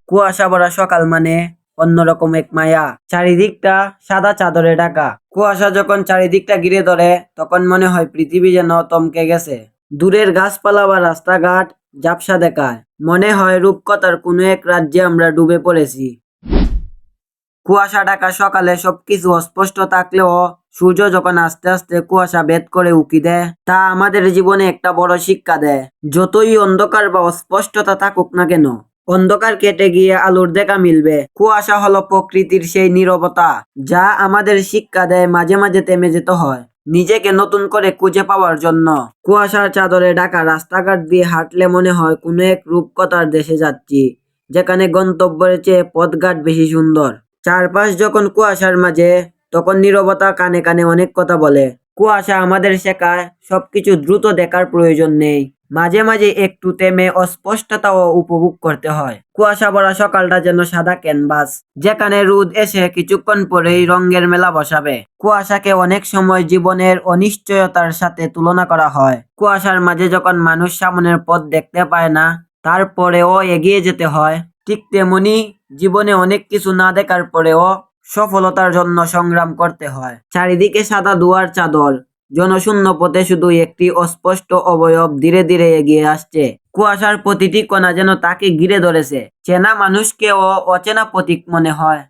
কুয়াশা ভরা সকাল মানে অন্যরকম এক মায়া। চারিদিকটা সাদা চাদরে ঢাকা। কুয়াশা যখন চারিদিকটা ঘিরে ধরে তখন মনে হয় পৃথিবী যেন থমকে গেছে। দূরের গাছপালা বা রাস্তাঘাট ঝাপসা দেখায়। মনে হয় রূপকথার কোনো এক রাজ্যে আমরা ডুবে পড়েছি। কুয়াশা ঢাকা সকালে সবকিছু অস্পষ্ট থাকলেও সূর্য যখন আস্তে আস্তে কুয়াশা ভেদ করে উকি দেয়, তা আমাদের জীবনে একটা বড় শিক্ষা দেয়। যতই অন্ধকার বা অস্পষ্টতা থাকুক না কেন, অন্ধকার কেটে গিয়ে আলোর দেখা মিলবে। কুয়াশা হলো প্রকৃতির সেই নীরবতা, যা আমাদের শিক্ষা দেয় মাঝে মাঝে থেমে যেতে হয় নিজেকে নতুন করে খুঁজে পাওয়ার জন্য। কুয়াশার চাদরে ঢাকা রাস্তাঘাট দিয়ে হাঁটলে মনে হয় কোনো এক রূপকথার দেশে যাচ্ছি, যেখানে গন্তব্যের চেয়ে পথঘাট বেশি সুন্দর। চারপাশ যখন কুয়াশার মাঝে, তখন নীরবতা কানে কানে অনেক কথা বলে। কুয়াশা আমাদের শেখায় সবকিছু দ্রুত দেখার প্রয়োজন নেই, মাঝে মাঝে একটু থেমে অস্পষ্টতাও উপভোগ করতে হয়। কুয়াশা ভরা সকালটা যেন সাদা ক্যানভাস, যেখানে রোদ এসে কিছুক্ষণ পরেই রঙের মেলা বসাবে। কুয়াশাকে অনেক সময় জীবনের অনিশ্চয়তার সাথে তুলনা করা হয়। কুয়াশার মাঝে যখন মানুষ সামনের পথ দেখতে পায় না, তারপরেও এগিয়ে যেতে হয়, ঠিক তেমনি জীবনে অনেক কিছু না দেখার পরেও সফলতার জন্য সংগ্রাম করতে হয়। চারিদিকে সাদা ধোঁয়ার চাদর, জনশূন্য পথে শুধু একটি অস্পষ্ট অবয়ব ধীরে ধীরে এগিয়ে আসছে। কুয়াশার প্রতিটি কণা যেন তাকে ঘিরে ধরেছে। চেনা মানুষকেও অচেনা প্রতীক মনে হয়।